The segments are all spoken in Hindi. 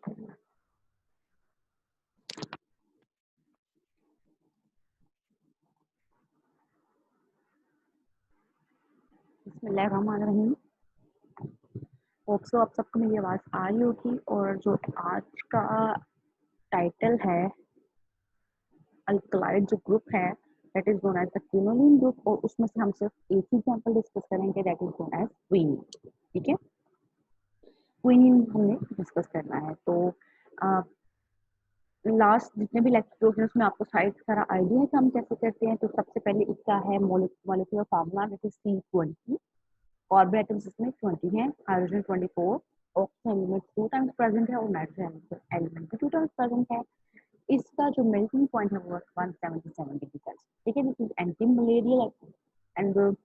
बिस्मिल्लाहिर्रहमानिर्रहीम। होप सो आप सबको मेरी आवाज़ आ रही होगी। और जो आज का टाइटल है, अल्कलाइड जो ग्रुप है that is known as the quinoline group, और उसमें से हम सिर्फ एक ही एग्जांपल डिस्कस करेंगे that is known as quinine. ठीक है, क्वीनिन हमने डिस्कस करना है। तो लास्ट जितने भी लेक्चर हैं उसमें आपको सारा आइडिया है कि हम कैसे करते हैं। तो सबसे पहले इसका है molecular formula that is C20। Carbon atoms इसमें 20 हैं, hydrogen 24, oxygen element 2 times present है और नाइट्रोजन एलिमेंट भी 2 टाइम्स प्रेजेंट है। इसका जो मेल्टिंग पॉइंट है वो 177 डिग्री सेल्सियस। ठीक है, this is anti malarial and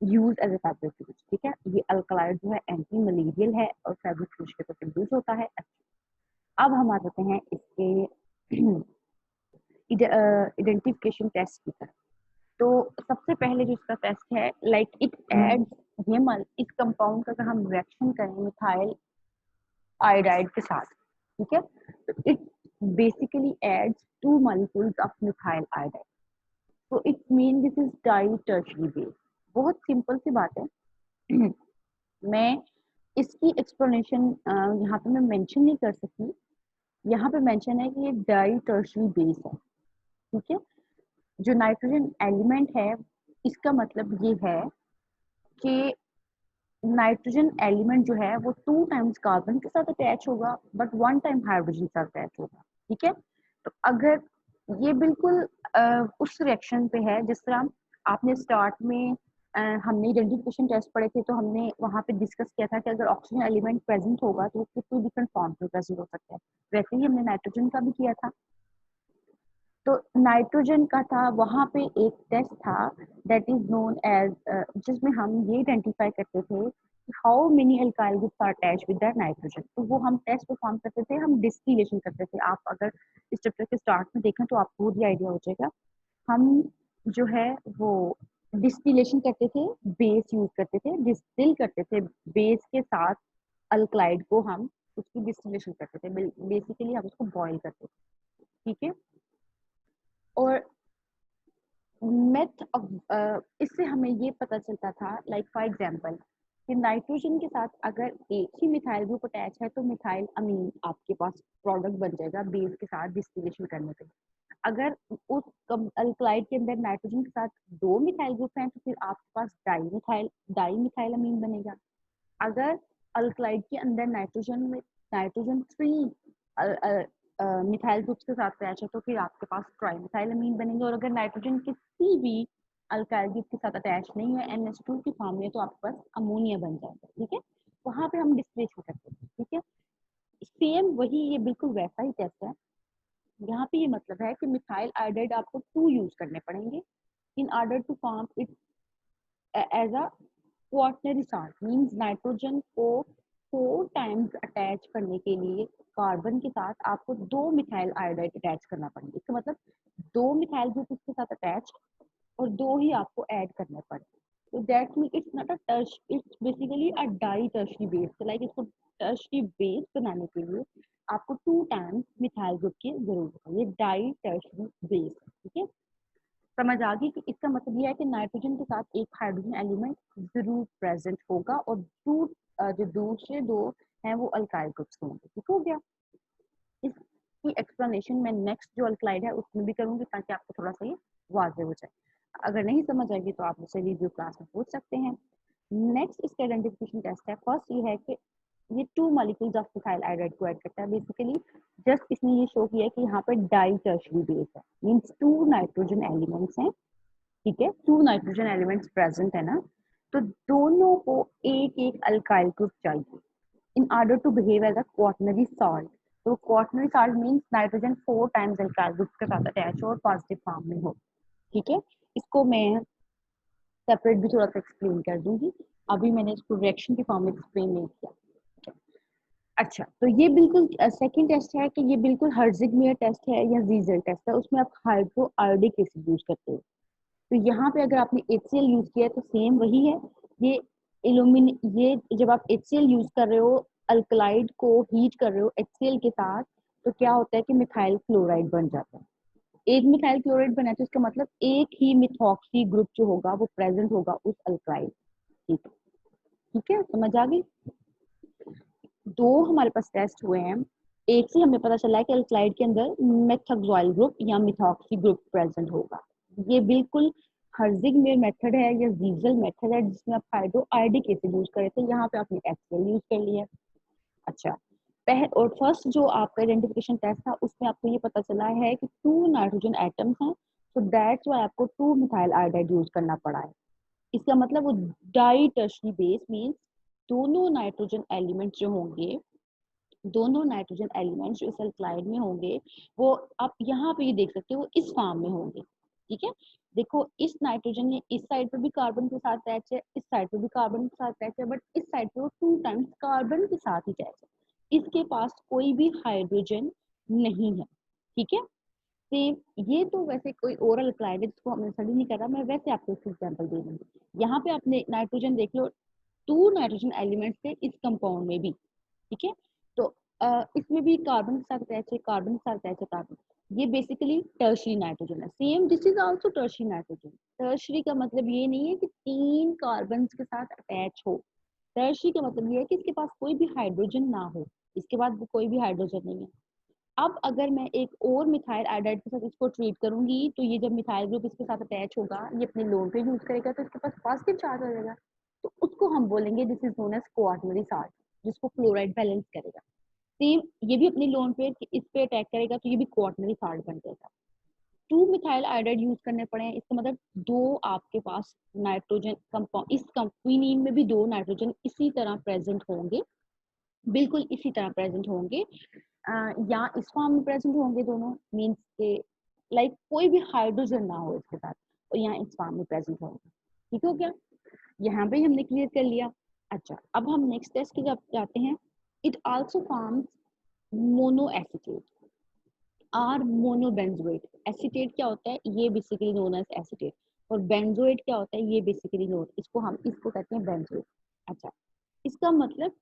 use as a fabric. ठीक है, ये अल्कलाइड जो है एंटी मलेरियल है और फैब्रिक के तौर पर यूज होता है। अब हम आ जाते हैं इसके इडेंटिफिकेशन टेस्ट की तरफ। तो सबसे पहले जो इसका टेस्ट है, लाइक इट एड्स हेमल, इस कंपाउंड का अगर हम रिएक्शन करें मिथाइल आयोडाइड के साथ, ठीक है, तो it basically adds 2 molecules of methyl iodide. तो it mean this is di tertiary base. बहुत सिंपल सी बात है। मैं इसकी एक्सप्लेनेशन यहाँ पे मैं मेंशन नहीं कर सकती। यहाँ पे मेंशन है कि ये डाई टर्शियरी बेस है। ठीक है, जो नाइट्रोजन एलिमेंट है इसका मतलब ये है कि नाइट्रोजन एलिमेंट जो है वो 2 टाइम्स कार्बन के साथ अटैच होगा बट 1 टाइम हाइड्रोजन के साथ अटैच होगा। ठीक है, तो अगर ये बिल्कुल उस रिएक्शन पे है जिस तरह आपने स्टार्ट में हमने आइडेंटिफिकेशन टेस्ट पढ़े थे, तो हमने वहां पे डिस्कस किया था कि अगर ऑक्सीजन एलिमेंट प्रेजेंट होगा तो वो कितने डिफरेंट फॉर्म में प्रेजेंट हो सकता है। वैसे ही हमने नाइट्रोजन का भी किया था। तो नाइट्रोजन का था, वहां पे एक टेस्ट था दैट इज नोन एज, जिसमें हम ये आइडेंटिफाई करते थे how many alkyl groups are attached with that nitrogen. तो वो हम टेस्ट परफॉर्म करते थे, हम डिस्टिलेशन करते थे। आप अगर इस चैप्टर के स्टार्ट में देखें तो आपको भी आइडिया हो जाएगा। हम जो है वो डिस्टिलेशन करते थे, बेस यूज करते थे, डिस्टिल करते थे बेस के साथ अल्कलाइड को, हम उसकी डिस्टिलेशन करते थे। बेसिकली हम उसको बॉयल करते थे। ठीक है, और मेथ इससे हमें ये पता चलता था, लाइक फॉर एग्जांपल कि नाइट्रोजन के साथ अगर एक ही मिथाइल ग्रुप अटैच है तो मिथाइल अमीन आपके पास प्रोडक्ट बन जाएगा बेस के साथ डिस्टिलेशन करने पे। अगर उस अल्कलाइड के अंदर नाइट्रोजन के साथ 2 मिथाइल ग्रुप हैं तो फिर आपके पास डाई मिथाइल अमीन बनेगा। अगर अल्कलाइड के अंदर नाइट्रोजन 3 मिथाइल ग्रुप्स के साथ अटैच है तो फिर आपके पास ट्राई मिथाइल अमीन बनेंगे। और अगर नाइट्रोजन किसी भी अल्काइल ग्रुप के साथ अटैच नहीं है NH2 की फॉर्म में, तो आपके पास अमोनिया बन जाएगा। ठीक है, वहां पे हम डिस्टिलेशन करते हैं। ठीक है, सेम वही, ये बिल्कुल वैसा ही टेस्ट है। यहाँ पे ये मतलब है कि मिथाइल आयोडाइड आपको 2 यूज करने पड़ेंगे in order to form it as a quaternary salt. मींस नाइट्रोजन को 4 टाइम्स अटैच करने के लिए कार्बन के साथ आपको 2 मिथाइल आयोडाइड अटैच करना पड़ेगा। इसका मतलब 2 मिथाइल ग्रुप इसके साथ अटैच और 2 ही आपको ऐड करने पड़े। तो that mean it's not a tert, it's basically a di tertiary base. Like इसको टर्शरी बेस बनाने के लिए आपको 2 टाइम्स मिथाइल ग्रुप की जरूरत है। ये डाई टर्शरी बेस है। ठीक है, समझ आ गई कि इसका मतलब यह है कि नाइट्रोजन के साथ एक हाइड्रोजन एलिमेंट जरूर प्रेजेंट होगा और जो दूसरे 2 हैं वो अल्काइल ग्रुप्स होंगे। ठीक हो गया। इसकी एक्सप्लेनेशन मैं नेक्स्ट जो अल्कलाइड है उसमें भी करूंगी ताकि आपको थोड़ा सा ये वाज़ेह हो जाए। अगर नहीं समझ आएगी तो आप मुझसे रिव्यू क्लास में पूछ सकते हैं। नेक्स्ट इसका आइडेंटिफिकेशन टेस्ट है। फर्स्ट ये है कि ये 2 मॉलिक्यूल्स ऑफ मिथाइल आयोडाइड को ऐड करता है। बेसिकली जस्ट इसने ये शो किया कि यहाँ पर डाई टर्शरी बेस है, मींस 2 नाइट्रोजन एलिमेंट्स हैं। ठीक है, 2 नाइट्रोजन एलिमेंट्स प्रेजेंट है ना, तो दोनों को एक एक अल्काइल ग्रुप चाहिए in order to behave as a quaternary salt. तो quaternary salt means nitrogen 4 times alkyl group के साथ अटैच हो और पॉजिटिव फॉर्म में हो। ठीक है, इसको मैं सेपरेट भी थोड़ा सा एक्सप्लेन कर दूंगी। अभी मैंने इसको रिएक्शन की फॉर्म में एक्सप्लेन नहीं किया। अच्छा, तो ये बिल्कुल सेकंड टेस्ट है कि ये बिल्कुल हर्जिगमियर टेस्ट है या जीजल टेस्ट है। उसमें आप हाइड्रो आयोडिक एसिड यूज करते हो। तो यहाँ पे अगर आपने HCl यूज किया है तो सेम वही है। ये ये जब आप HCl यूज कर रहे हो अल्कलाइड को हीट कर रहे हो HCl के साथ, तो क्या होता है कि मिथाइल क्लोराइड बन जाता है। एक मिथाइल क्लोराइड बना तो इसका मतलब एक ही मिथॉक्सी ग्रुप जो होगा वो प्रेजेंट होगा उस अल्कलाइड। ठीक है, समझ आ गई। दो हमारे पास टेस्ट हुए हैं, एक से हमें पता चला है कि अल्कलाइड के अंदर मेथोक्साइल ग्रुप या मिथॉक्सी ग्रुप प्रेजेंट होगा। ये बिल्कुल हर्जिग मेथड है या जीजल मेथड है जिसमें आप हाइड्रो आयोडिक एसिड यूज करे थे, यहाँ पे आपने HCl यूज कर लिया। अच्छा, और फर्स्ट जो आपका आइडेंटिफिकेशन टेस्ट था उसमें आपको ये पता चला है कि 2 नाइट्रोजन एटम्स हैं, तो दैट्स व्हाई आपको 2 मिथाइल आयोडाइड यूज करना पड़ा है। इसका मतलब वो डाई टर्शरी बेस मींस दोनों नाइट्रोजन एलिमेंट्स जो होंगे, दोनों नाइट्रोजन एलिमेंट्स जो इस अल्कलाइड में होंगे, वो आप यहाँ पे ये देख सकते हो इस फॉर्म में होंगे। ठीक है, देखो इस नाइट्रोजन ने इस साइड पे भी कार्बन के साथ अटैच है, इस साइड पे भी कार्बन के साथ अटैच है, बट इस साइड पे वो 2 टाइम्स कार्बन के साथ ही अटैच है, इसके पास कोई भी हाइड्रोजन नहीं है। ठीक है, सेम ये तो वैसे कोई ओरल अल्कलाइड है जिसको हमने स्टडी नहीं करा, मैं वैसे आपको इसका एग्जांपल दे रही हूँ। यहाँ पे आपने नाइट्रोजन देख लो, 2 नाइट्रोजन एलिमेंट्स थे इस कंपाउंड में भी। ठीक है, तो इसमें भी कार्बन के साथ अटैच है, कार्बन के साथ अटैच है कार्बन, ये बेसिकली टर्शरी नाइट्रोजन है। Same this is also tertiary nitrogen. Tertiary का मतलब ये नहीं है कि 3 कार्बन के साथ अटैच हो, टर्शरी का मतलब ये है कि इसके पास कोई भी हाइड्रोजन ना हो, इसके बाद भी कोई भी हाइड्रोजन नहीं है। अब अगर मैं एक और मिथाइल आयोडाइड के साथ इसको ट्रीट करूंगी, तो ये जब मिथाइल ग्रुप इसके साथ अटैच होगा, ये अपने लोन पे यूज करेगा, तो इसके पास पॉजिटिव चार्ज आ जाएगा, तो उसको हम बोलेंगे this is known as quaternary charge, जिसको क्लोराइड बैलेंस करेगा। सेम ये भी अपनी लोन पे इस पे अटैक करेगा, तो ये भी क्वार्टनरी चार्ज बन जाएगा। 2 मिथाइल आयोडाइड यूज करने पड़े हैं, इसका मतलब 2 आपके पास नाइट्रोजन कंपाउंड, इस क्विनीन में भी 2 नाइट्रोजन इसी तरह प्रेजेंट होंगे, बिल्कुल इसी तरह प्रेजेंट होंगे, या इस फॉर्म में प्रेजेंट होंगे दोनों, मीन्स के लाइक कोई भी हाइड्रोजन ना हो इसके साथ, और यहाँ इस फॉर्म में प्रेजेंट होंगे। ठीक हो गया, यहाँ पे हमने क्लियर कर लिया। अच्छा, अब हम नेक्स्ट टेस्ट की जब जाते हैं, it also forms mono acetate और मोनोबेंजोएट। एसीटेट क्या होता है, ये बेसिकली नोन एज एसीटेट, और बेंजोएट क्या होता है, ये बेसिकली नोन, इसको कहते हैं बेंजोएट। अच्छा, इसका मतलब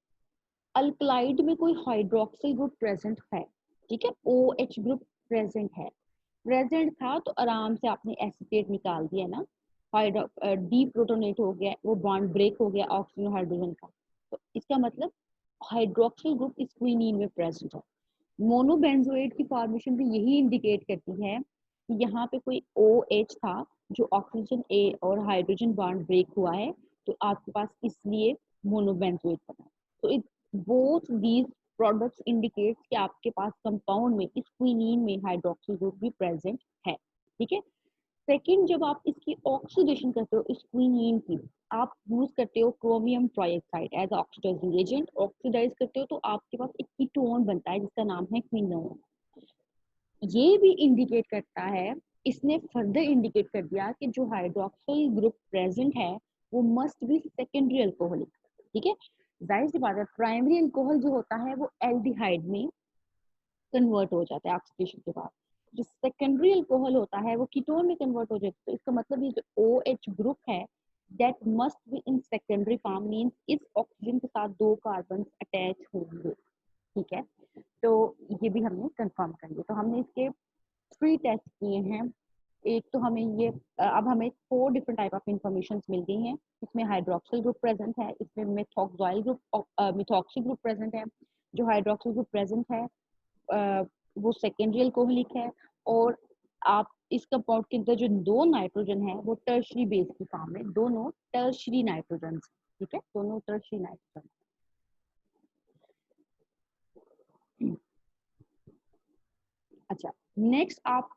अल्कलाइड में कोई हाइड्रोक्सिल ग्रुप प्रेजेंट है, ठीक है, OH ग्रुप प्रेजेंट है, प्रेजेंट था तो आराम से आपने एसीटेट निकाल दिया ना, हाइड्रो डी प्रोटोनेट हो गया, वो बॉन्ड ब्रेक हो गया ऑक्सीजन हाइड्रोजन का, तो इसका मतलब हाइड्रोक्सिल ग्रुप इस क्विनीन में प्रेजेंट है। मोनोबेंजोएट की फॉर्मेशन भी यही इंडिकेट करती है कि यहाँ पे कोई OH था जो ऑक्सीजन A और हाइड्रोजन बॉन्ड ब्रेक हुआ है, तो आपके पास इसलिए मोनोबेंजोएट बना। तो it both these products indicate कि आपके पास कंपाउंड में इस क्विनीन में हाइड्रोक्सिल ग्रुप भी प्रेजेंट है। ठीक है, सेकंड, जब आप इसकी ऑक्सीडेशन करते हो इस क्विनीन की, आप यूज करते हो chromium trioxide as oxidising agent, oxidise करते हो तो आपके पास एक कीटोन बनता है जिसका नाम है क्विनोन। ये भी इंडिकेट करता है, इसने फर्दर इंडिकेट कर दिया कि जो हाइड्रोक्सिल ग्रुप प्रेजेंट है वो मस्ट बी सेकेंडरी अल्कोहलिक। ठीक है, जाहिर सी बात है प्राइमरी अल्कोहल जो होता है वो एल्डिहाइड में कन्वर्ट हो जाता है ऑक्सीडेशन के बाद, जो सेकेंडरी अल्कोहल होता है वो कीटोन में कन्वर्ट हो जाता है। तो इसका मतलब ये जो OH ग्रुप है that must be in secondary form, means इस ऑक्सीजन के साथ 2 कार्बन अटैच होंगे। ठीक है, तो ये भी हमने कंफर्म कर लिया। तो हमने इसके 3 टेस्ट किए हैं। एक तो हमें ये अब हमें 4 डिफरेंट टाइप ऑफ इंफॉर्मेशन मिल गई हैं। इसमें हाइड्रोक्सिल ग्रुप प्रेजेंट है, इसमें मेथोक्साइल ग्रुप मिथॉक्सी ग्रुप प्रेजेंट है, जो हाइड्रोक्सिल ग्रुप प्रेजेंट है वो सेकेंडरी अल्कोहलिक है, और आप इस कंपाउंड के अंदर जो 2 नाइट्रोजन है वो टर्शरी बेस की फॉर्म में, दोनों टर्शरी नाइट्रोजन। ठीक है, दोनों टर्शरी नाइट्रोजन। अच्छा, नेक्स्ट आप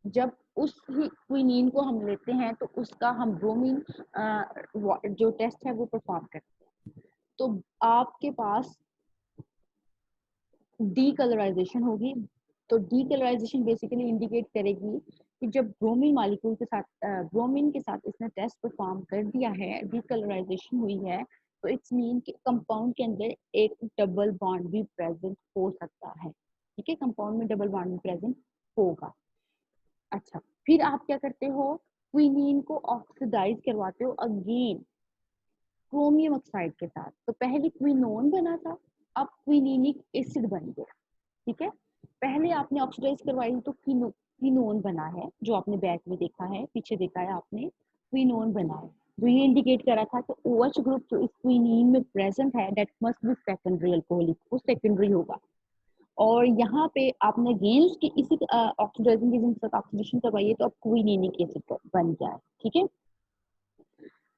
जब उस ही क्विनीन को हम लेते हैं तो उसका हम ब्रोमीन जो टेस्ट है वो परफॉर्म करते हैं, तो आपके पास डीकलराइजेशन होगी। तो डीकलराइजेशन बेसिकली इंडिकेट करेगी कि जब ब्रोमीन मॉलिक्यूल के साथ ब्रोमीन के साथ इसने टेस्ट परफॉर्म कर दिया है, डीकलराइजेशन हुई है, तो इट्स मीन कि कंपाउंड के अंदर एक डबल बॉन्ड भी प्रेजेंट हो सकता है। ठीक है, कंपाउंड में डबल बॉन्ड भी प्रेजेंट होगा। अच्छा, फिर आप क्या करते हो, क्विनीन को ऑक्सीडाइज करवाते हो अगेन क्रोमियम ऑक्साइड के साथ। तो पहले क्विनोन बना था, अब क्विनिनिक एसिड बन गया, ठीक है। पहले आपने ऑक्सीडाइज करवाई तो क्विनोन बना है, जो आपने बैक में देखा है, पीछे देखा है आपने, क्विनोन बना है, जो ये इंडिकेट करा था कि OH ग्रुप जो इस क्विनीन में प्रेजेंट है that must be secondary alcoholic, वो सेकेंडरी होगा। और यहाँ पे आपने गेन्स की इसी ऑक्सीडाइजिंग एजेंट के साथ ऑक्सीडेशन करवाइए तो अब क्विनिनिक एसिड बन गया है, ठीक है।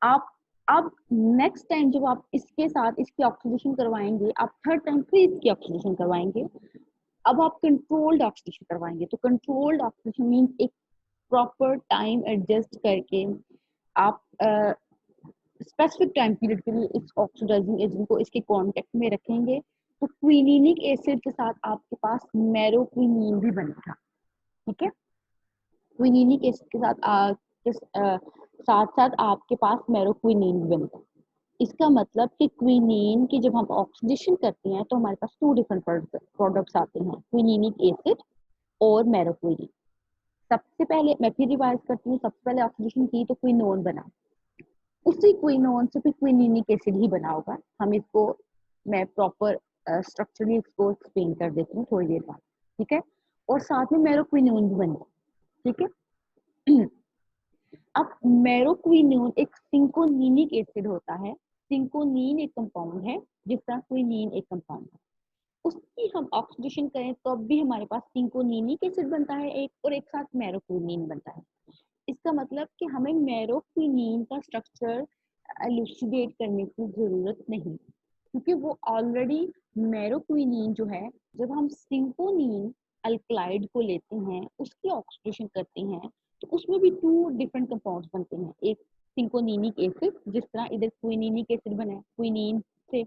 आप अब नेक्स्ट टाइम जब आप इसके साथ इसकी ऑक्सीडेशन करवाएंगे, आप थर्ड टाइम फिर इसकी ऑक्सीडेशन करवाएंगे, अब आप कंट्रोल्ड ऑक्सीडेशन करवाएंगे। तो कंट्रोल्ड ऑक्सीडेशन मीन एक प्रॉपर टाइम एडजस्ट करके आप स्पेसिफिक टाइम पीरियड के लिए इस ऑक्सीडाइजिंग एजेंट को इसके कांटेक्ट में रखेंगे, तो क्विनिनिक एसिड के साथ आपके पास मेरोक्विनीन भी बनेगा, ठीक है। क्विनिनिक एसिड के साथ साथ आपके पास मेरोक्विनीन भी बनेगा। इसका मतलब कि क्विनीन की जब हम ऑक्सीडेशन करते हैं तो हमारे पास 2 डिफरेंट प्रोडक्ट्स आते हैं, क्विनिनिक एसिड और मेरोक्विनीन। सबसे पहले मैं फिर रिवाइज करती हूँ, सबसे पहले ऑक्सीडेशन की तो क्विनोन बना, उसी क्विनोन से फिर क्विनिनिक एसिड ही बना होगा। हम इसको मैं प्रॉपर स्ट्रक्चरली इसको एक्सप्लेन कर देती हूँ थोड़ी देर बाद, ठीक है। और साथ में मेरोक्विनोन भी बनेगा, ठीक है। अब मेरोक्विनोन एक सिंकोनिनिक एसिड होता है। सिंकोनीन एक कंपाउंड है, जिस तरह क्विनीन एक कंपाउंड है, उसकी हम ऑक्सीडेशन करें तो अब भी हमारे पास सिंकोनिनिक एसिड बनता है एक, और एक साथ मेरोक्विनीन बनता है। इसका मतलब कि हमें मेरोक्विनीन का स्ट्रक्चर एलुसिडेट करने की जरूरत नहीं, क्योंकि वो ऑलरेडी मेरोक्विनीन जो है, जब हम सिंकोनीन अल्कलाइड को लेते हैं उसकी ऑक्सीडेशन करते हैं तो उसमें भी 2 डिफरेंट कंपाउंड्स बनते हैं। एक सिंकोनिनिक एसिड, जिस तरह इधर क्विनिनिक एसिड बना है क्विनीन से,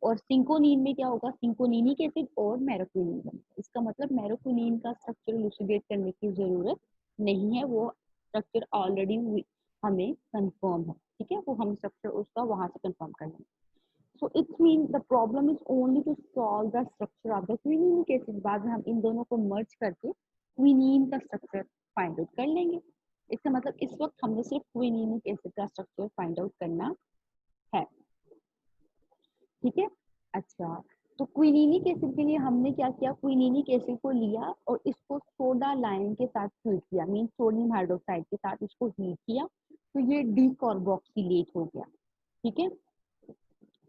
और सिंकोनीन में क्या होगा, सिंकोनिनिक एसिड और मेरोक्विनीन बनेगा। इसका मतलब मेरोक्विनीन का स्ट्रक्चर इलुसिडेट करने की जरूरत नहीं है, वो स्ट्रक्चर ऑलरेडी हमें कंफर्म है, ठीक है। वो हम स्ट्रक्चर उसका वहां से कंफर्म कर लेंगे। So it means the problem is only to solve the structure of the quininic acid। बाद में हम इन दोनों को मर्ज करके क्विनीन का स्ट्रक्चर फाइंड आउट कर लेंगे। इसका मतलब इस वक्त हमने सिर्फ क्विनिनिक एसिड का स्ट्रक्चर फाइंड आउट करना है, ठीक है। अच्छा, तो क्विनिनिक एसिड के लिए हमने क्या किया, क्विनिनिक एसिड को लिया और इसको सोडा लाइम के साथ हीट किया, मीन सोडियम हाइड्रोक्साइड के साथ इसको हीट किया, तो ये डीकार्बोक्सिलेट हो गया, ठीक है।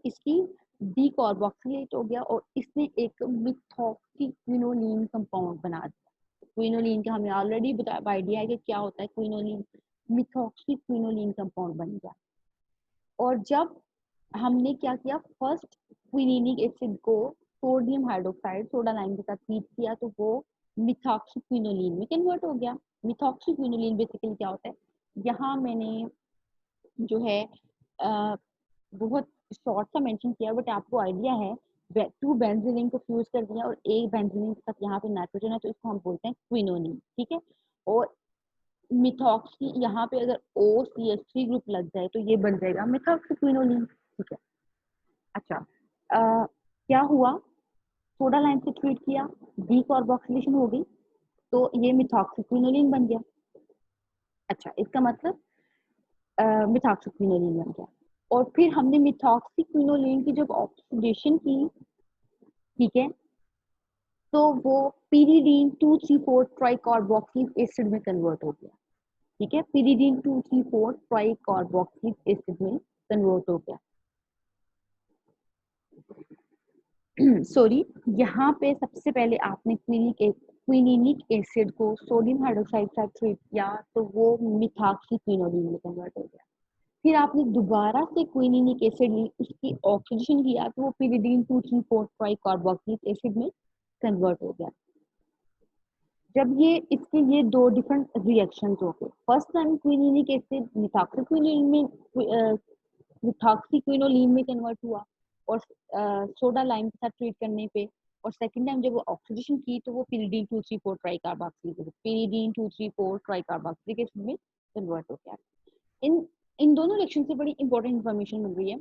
इसकी डीकार्बोक्सिलेट हो गया और इसने एक मिथॉक्सीक्विनोलिन कंपाउंड बना दिया। क्विनोलिन का हमें ऑलरेडी आइडिया है कि क्या होता है क्विनोलिन, मिथॉक्सीक्विनोलिन कंपाउंड बन गया। और जब हमने क्या किया, फर्स्ट क्विनिनिक एसिड को सोडियम हाइड्रोक्साइड सोडा लाइम के साथ हीट किया तो वो मिथॉक्सीक्विनोलिन में कन्वर्ट हो गया। मिथॉक्सीक्विनोलिन बेसिकली क्या होता है, यहाँ मैंने जो है बहुत शॉर्ट सा मेंशन किया, बट आपको आइडिया है, 2 बेंजीन को फ्यूज कर दिया और एक बेंजीन के साथ यहाँ पे नाइट्रोजन है तो इसको हम बोलते हैं क्विनोनिन, ठीक है। और मिथॉक्सी यहाँ पे अगर OCH3 ग्रुप लग जाए तो ये बन जाएगा मिथॉक्सीक्विनोलिन, ठीक है। अच्छा, क्या हुआ, सोडा लाइम से ट्रीट किया, डीकार्बोक्सिलेशन हो गई तो ये मिथॉक्सीक्विनोलिन बन गया। अच्छा, इसका मतलब मिथॉक्सीक्विनोलिन बन गया। और फिर हमने मिथॉक्सीक्विनोलिन की जब ऑक्सीडेशन की, ठीक है, तो वो पीरिडीन 234 ट्राइकार्बोक्सिलिक एसिड में कन्वर्ट हो गया, ठीक है। पीरिडीन 234 ट्राइकार्बोक्सिलिक एसिड में कन्वर्ट हो गया। सॉरी, यहाँ पे सबसे पहले आपने क्विनिनिक एसिड को सोडियम हाइड्रोक्साइड के साथ ट्रीट किया तो वो मिथॉक्सीक्विनोलिन में कन्वर्ट हो गया। फिर आपने दोबारा से क्विनिनिक एसिड ली, उसकी ऑक्सीडेशन किया तो वो पिरिडीन 234 ट्राइकार्बोक्सिलिक एसिड में कन्वर्ट हो गया। जब ये 2 डिफरेंट रिएक्शंस हो गए, फर्स्ट टाइम क्विनिनिक एसिड मिथॉक्सीक्विनोलिन में कन्वर्ट हुआ और सोडा लाइम के साथ ट्रीट करने पे, और सेकंड टाइम जब वो ऑक्सीडेशन की तो वो पिरिडीन 234 ट्राइकार्बोक्सिलिक एसिड में कन्वर्ट हो गया। इन दोनों रिएक्शन से बड़ी इंपॉर्टेंट इंफॉर्मेशन मिल रही है।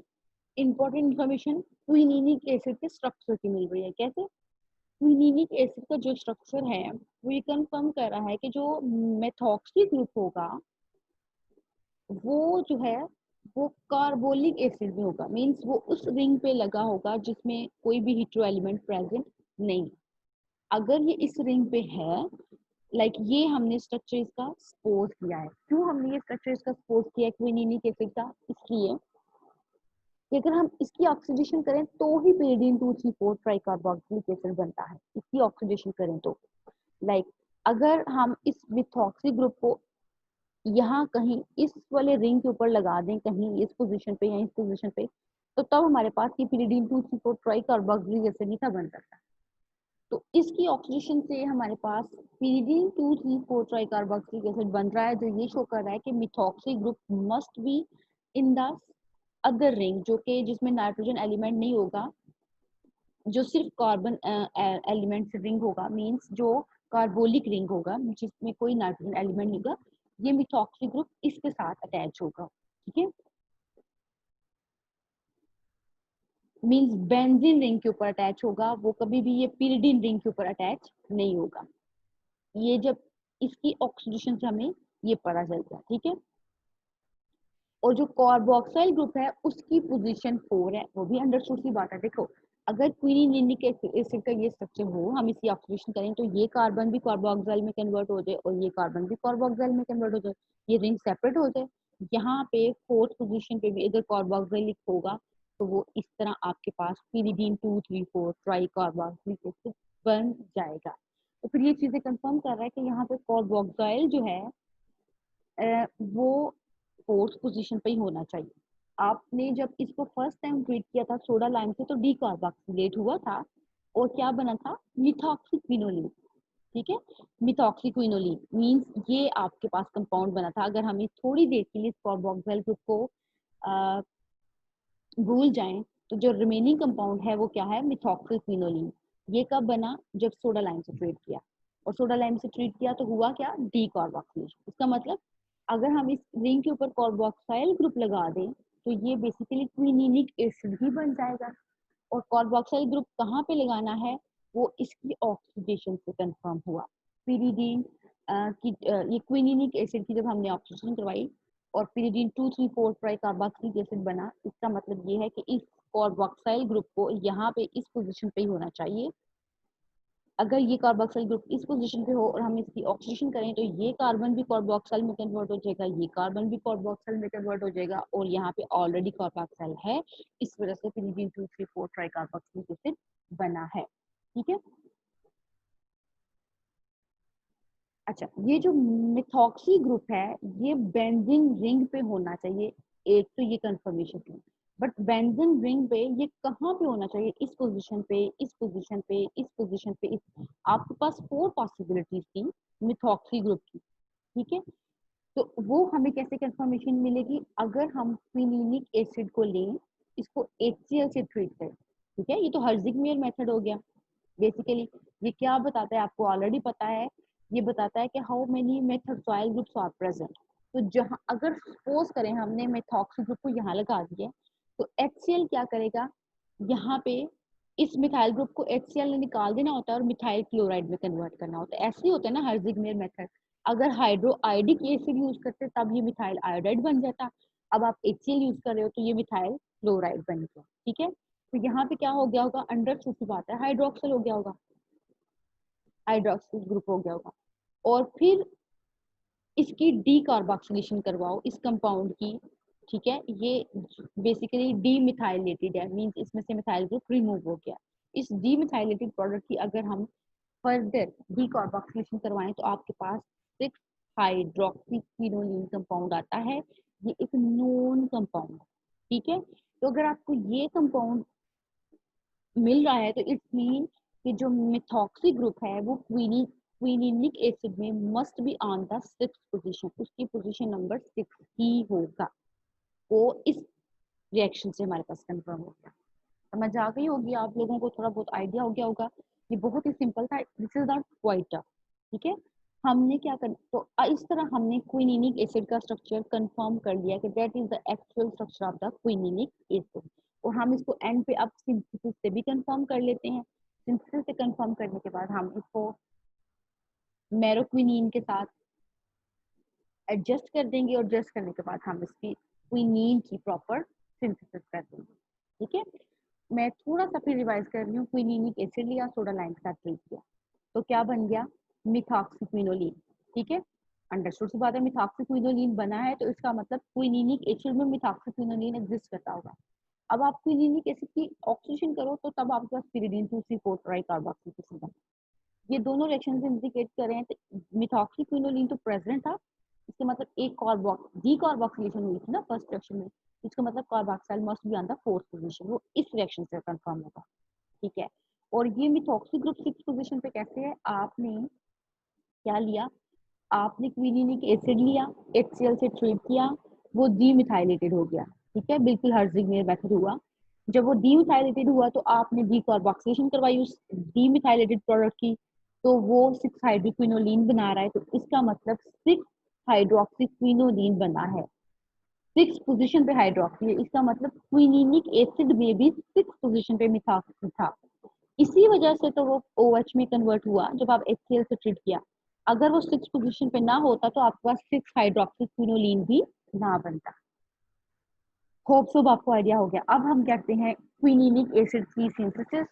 इंपॉर्टेंट इंफॉर्मेशन क्विनिनिक एसिड के स्ट्रक्चर की मिल रही है। कैसे, क्विनिनिक एसिड का जो स्ट्रक्चर है वो ये कंफर्म कर रहा है कि जो मेथॉक्सी ग्रुप होगा वो जो है वो कार्बोलिक एसिड में होगा, मीन्स वो उस रिंग पे लगा होगा जिसमें कोई भी हीट्रो एलिमेंट प्रेजेंट नहीं। अगर ये इस रिंग पे है, लाइक ये हमने स्ट्रक्चर इसका सपोज किया है। क्यों हमने ये स्ट्रक्चर इसका सपोज किया है क्विनिनिक एसिड का? इसलिए कि अगर हम इसकी ऑक्सीडेशन करें तो ही pyridine 2,3,4 ट्राइकार्बोक्सिलिक एसिड बनता है, इसकी ऑक्सीडेशन करें तो। लाइक अगर हम इस मिथॉक्सी ग्रुप को यहाँ कहीं इस वाले रिंग के ऊपर लगा दें, कहीं इस पोजीशन पे या इस पोजीशन पे, तो तब हमारे पास ये pyridine 2,3,4 ट्राइकार्बोक्सिलिक एसिड नहीं था बन सकता। तो इसकी ऑक्सीडेशन से हमारे पास pyridine 2,3,4 ट्राइकार्बोक्सिलिक एसिड बन रहा है, जो ये शो कर रहा है कि methoxy group must be in the other ring, जो कि जिसमें नाइट्रोजन एलिमेंट नहीं होगा, जो सिर्फ कार्बन एलिमेंट रिंग होगा, मींस जो कार्बोलिक रिंग होगा जिसमें कोई नाइट्रोजन एलिमेंट नहीं होगा, ये मिथॉक्सी ग्रुप इसके साथ अटैच होगा। ठीक है, मींस बेंजीन रिंग के ऊपर अटैच होगा, वो कभी भी ये pyridine रिंग के ऊपर अटैच नहीं होगा। ये जब इसकी ऑक्सीडेशन से हमें ये पता चलता है। ठीक है, और जो कार्बोक्सिल ग्रुप है उसकी पोजीशन 4 है, वो भी अंडरस्टूड सी बात है। देखो, अगर क्विनिनिक एसिड का ये स्ट्रक्चर हो, हम इसकी ऑक्सीडेशन करें तो ये कार्बन भी कार्बोक्सिल में कन्वर्ट हो जाए और ये कार्बन भी कार्बोक्सिल में कन्वर्ट हो जाए, ये रिंग सेपरेट हो जाए। यहाँ पे फोर्थ पोजीशन पे भी अगर कार्बोक्सिलिक होगा तो वो इस तरह आपके पास pyridine 2,3,4 ट्राई कार्बोक्सिलिक एसिड बन जाएगा। तो फिर ये चीजें कंफर्म कर रहा है कि यहाँ पे कार्बोक्सिल जो है वो फोर्थ पोजीशन पे ही होना चाहिए। आपने जब इसको फर्स्ट टाइम ट्रीट किया था सोडा लाइम से तो डीकार्बोक्सिलेट हुआ था और क्या बना था? मिथॉक्सीक्विनोलिन। ठीक है, मिथॉक्सीक्विनोलिन मींस ये आपके पास कंपाउंड बना था। अगर हमें थोड़ी देर के लिए कार्बोक्सिल ग्रुप को भूल जाएं तो जो रिमेनिंग कंपाउंड है वो क्या है? मिथॉक्सीक्विनोलिन। ये कब बना? जब सोडा लाइम से ट्रीट किया, और सोडा लाइम से ट्रीट किया तो हुआ क्या? डीकार्बोक्सिलेशन। इसका मतलब अगर हम इस रिंग के ऊपर कार्बोक्साइल ग्रुप लगा दें तो ये बेसिकली क्विनिनिक एसिड ही बन जाएगा। और कार्बोक्साइल ग्रुप कहाँ पे लगाना है? वो इसकी ऑक्सीडेशन से कंफर्म हुआ। pyridine की ये क्विनिनिक एसिड की जब हमने ऑक्सीडेशन करवाई और pyridine 2,3,4 ट्राइकार्बोक्सिलिक एसिड बना, इसका मतलब ये है कि इस कार्बोक्साइल ग्रुप को यहाँ पे इस पोजीशन पे ही होना चाहिए। अगर ये कार्बोक्सिल ग्रुप इस पोजीशन पे हो और हम इसकी ऑक्सीडेशन करें तो ये कार्बन भी कार्बोक्सिल में कन्वर्ट हो जाएगा, ये कार्बन भी कार्बोक्सिल में कन्वर्ट हो जाएगा, और यहाँ पे ऑलरेडी कार्बोक्सिल है, इस वजह से pyridine 2,3,4 ट्राइकार्बोक्सिलिक एसिड बना है। ठीक है, अच्छा, ये जो मिथॉक्सी ग्रुप है ये बेंजीन रिंग पे होना चाहिए, एक तो ये कंफर्मेशन थी। बट बेंजीन रिंग पे ये कहाँ पे होना चाहिए? इस पोजीशन पे, इस पोजीशन पे, इस पोजीशन पे, इस आपके पास 4 पॉसिबिलिटीज थी मिथॉक्सी ग्रुप की। ठीक है, तो वो हमें कैसे कंफर्मेशन मिलेगी? अगर हम क्विनिनिक एसिड को लें, इसको HCl से ट्रीट करें। ठीक है, ये तो हर्जिगमियर मेथड हो गया। बेसिकली ये क्या बताता है? आपको ऑलरेडी पता है, ये बताता है कि how many methoxyl groups are present. तो जहां अगर सपोज करें हमने मेथॉक्सी ग्रुप को यहाँ लगा दिया तो HCl क्या करेगा? यहाँ पे इस मिथाइल ग्रुप को HCl ने निकाल देना होता है और मिथाइल क्लोराइड में कन्वर्ट करना होता है। ऐसे ही होता है ना हर्जिगमेयर मेथड। अगर हाइड्रो आयोडिक एसिड यूज करते तब ये मिथाइल आयोडाइड बन जाता। अब आप HCl यूज कर रहे हो तो ये मिथाइल क्लोराइड बन गया। ठीक है, तो यहाँ पे क्या हो गया होगा? अंडर की बात है, हाइड्रोक्सिल हो गया होगा, हाइड्रोक्सिल ग्रुप हो गया होगा। और फिर इसकी डीकार्बोक्सिलेशन करवाओ इस कंपाउंड की। ठीक है, ये बेसिकली डीमिथाइलेटेड है, मींस इसमें से मिथाइल ग्रुप रिमूव हो गया। इस डीमिथाइलेटेड प्रोडक्ट की अगर हम फर्दर डीकार्बोक्सिलेशन करवाएं तो आपके पास 6 हाइड्रोक्सीक्विनोलिन कंपाउंड आता है। ये एक नोन कंपाउंड है। ठीक है, तो अगर आपको ये कंपाउंड मिल रहा है तो इट्स मीन कि जो मिथॉक्सी ग्रुप है वो क्विनिनिक एसिड में must be on the 6th position, उसकी पोजीशन नंबर 6 ही होगा। वो इस रिएक्शन से हमारे पास कंफर्म हो गया। समझ आ गई होगी आप लोगों को, थोड़ा बहुत आइडिया हो गया होगा। ये बहुत ही सिंपल था, this is not quite tough. ठीक है, हमने क्या कर तो इस तरह हमने क्विनिनिक एसिड का स्ट्रक्चर कंफर्म कर लिया कि that is the actual structure of the quininic acid. और हम इसको एंड पे अब सिंथेसिस से भी कंफर्म कर लेते हैं। सिंथेसिस से कंफर्म करने के बाद हम इसको मेरोक्विनिन के साथ एडजस्ट कर देंगे और एडजस्ट करने के बाद हम इसकी क्विनीन की प्रॉपर सिंथेसिस कर देंगे। ठीक है, मैं थोड़ा सा फिर रिवाइज कर रही हूँ। क्विनिनिक एसिड लिया, सोडा लाइम के साथ ट्रीट किया, तो क्या बन गया? मिथॉक्सीक्विनोलिन। ठीक है, अंडरस्टूड सी बात है, मिथॉक्सीक्विनोलिन बना है तो इसका मतलब क्विनिनिक एसिड में मिथॉक्सीक्विनोलिन एग्जिस्ट करता होगा। अब आप क्विनिनिक एसिड की ऑक्सीडेशन करो तो तब आपके पास पिरिडीन 2C4 ट्राइकार्बोक्सी बना। ये दोनों रिएक्शन इंडिकेट कर रहे हैं तो मिथॉक्सीक्विनोलिन तो प्रेजेंट था, इसका मतलब एक डीकार्बोक्सिलेशन हुई थी ना फर्स्ट रिएक्शन में, इसका मतलब carboxyl must be on the fourth position, वो इस रिएक्शन से कंफर्म होगा। ठीक है, और ये मिथॉक्सी ग्रुप 6 पोजीशन पे कैसे है? आपने क्या लिया? आपने क्विनिनिक एसिड लिया, HCl से ट्रीट किया, वो डीमिथाइलेटेड हो गया। ठीक है, बिल्कुल हर्जिग्नेर मेथड हुआ। जब वो डीमिथाइलेटेड हुआ तो आपने डीकार्बोक्सिलेशन करवाई उस डीमिथाइलेटेड प्रोडक्ट की, तो वो 6 हाइड्रोक्विनोलिन बना रहा है, तो इसका मतलब 6 हाइड्रोक्सीक्विनोलिन बना है। 6 पोजीशन पे हाइड्रोक्सी है, इसका मतलब क्विनिनिक एसिड में भी 6 पोजीशन पे मिथॉक्सी था। इसी वजह से तो वो OH में कन्वर्ट हुआ जब आप HCl से ट्रीट किया। अगर वो 6 पोजीशन पे ना होता तो आपके पास 6 हाइड्रोक्सीक्विनोलिन भी ना बनता। होप सो आपको आइडिया हो गया। अब हम कहते हैं क्विनिनिक एसिड की सिंथेसिस,